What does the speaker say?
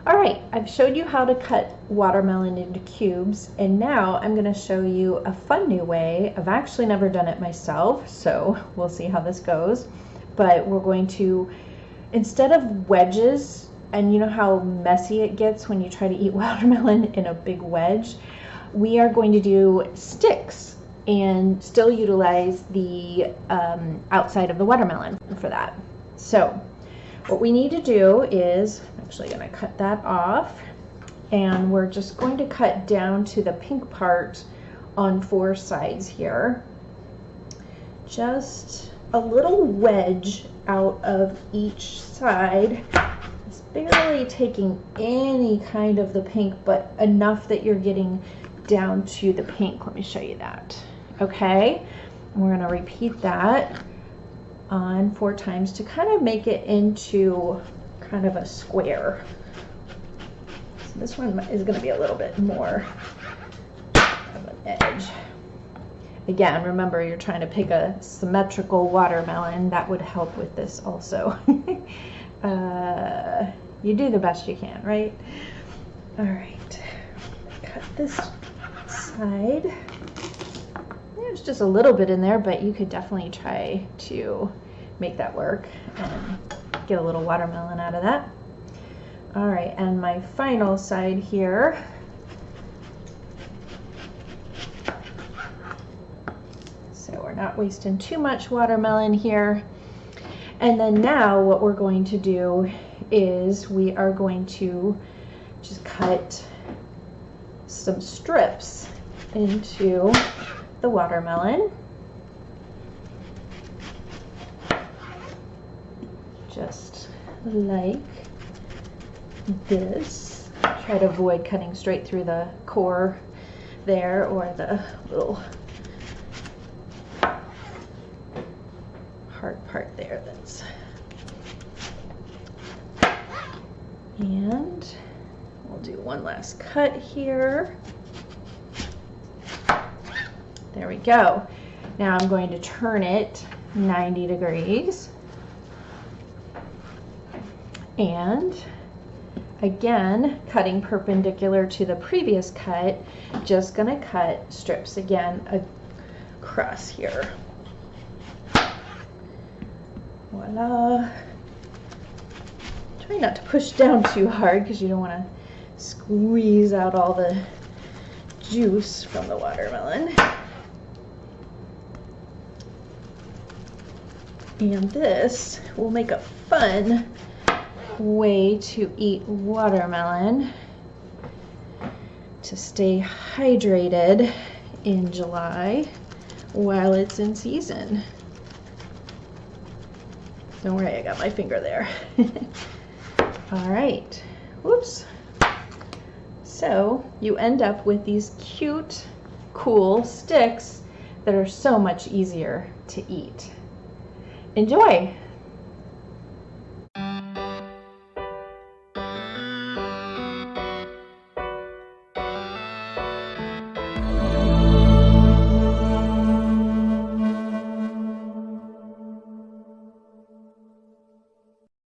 All right, I've showed you how to cut watermelon into cubes, and now I'm going to show you a fun new way. I've actually never done it myself, so we'll see how this goes. But we're going to, instead of wedges, and you know how messy it gets when you try to eat watermelon in a big wedge, we are going to do sticks and still utilize the outside of the watermelon for that. So what we need to do is, I'm actually going to cut that off, and we're just going to cut down to the pink part on 4 sides here. Just a little wedge out of each side. It's barely taking any kind of the pink, but enough that you're getting down to the pink. Let me show you that. Okay, and we're going to repeat that on 4 times to kind of make it into kind of a square. So this one is going to be a little bit more of an edge. Again, remember, you're trying to pick a symmetrical watermelon. That would help with this also. You do the best you can, right? All right, cut this side. There's just a little bit in there, but you could definitely try to make that work and get a little watermelon out of that. All right, and my final side here. So we're not wasting too much watermelon here. And then now what we're going to do is we are going to just cut some strips into the watermelon. Just like this. Try to avoid cutting straight through the core there, or the little hard part there. That's, and we'll do one last cut here. There we go. Now I'm going to turn it 90 degrees. And again, cutting perpendicular to the previous cut, just going to cut strips again across here. Voila. Try not to push down too hard because you don't want to squeeze out all the juice from the watermelon. And this will make a fun way to eat watermelon to stay hydrated in July while it's in season. Don't worry, I got my finger there. All right, whoops. So you end up with these cute, cool sticks that are so much easier to eat. Enjoy!